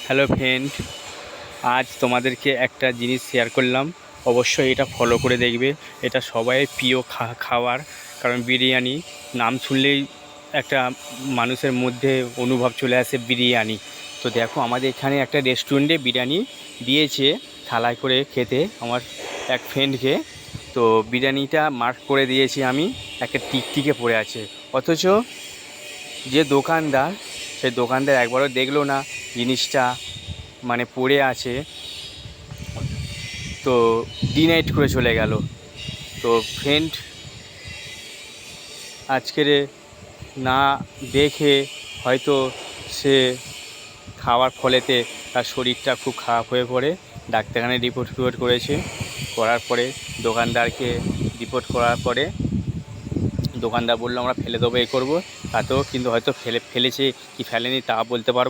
Hello friend, আজ তোমাদেরকে একটা জিনিস শেয়ার করলাম। অবশ্যই এটা ফলো করে দেখবে। এটা সবাই প্রিয় খাবার, কারণ বিরিয়ানি নাম শুনলেই একটা মানুষের মধ্যে অনুভব চলে আসে বিরিয়ানি। তো দেখো, আমাদের এখানে একটা রেস্টুরেন্টে বিরিয়ানি দিয়েছে থালায় করে খেতে আমার এক ফ্রেন্ডকে। তো বিরিয়ানিটা মার্ক করে দিয়েছি আমি, একটা টিকটিকে পড়ে আছে। অথচ যে দোকানদার, সেই দোকানদার একবারও দেখলো না জিনিসটা মানে পড়ে আছে, তো ডিনাইট করে চলে গেল। তো ফ্রেন্ড, আজকের না দেখে হয়তো সে খাওয়ার ফলেতে তার শরীরটা খুব খারাপ হয়ে পড়ে, ডাক্তারখানায় রিপোর্ট করেছে। করার পরে দোকানদারকে রিপোর্ট করার পরে দোকানদার বললো আমরা ফেলে দেবো, করবো। তাতেও কিন্তু হয়তো ফেলেছে কি ফেলেনি তা বলতে পারবো।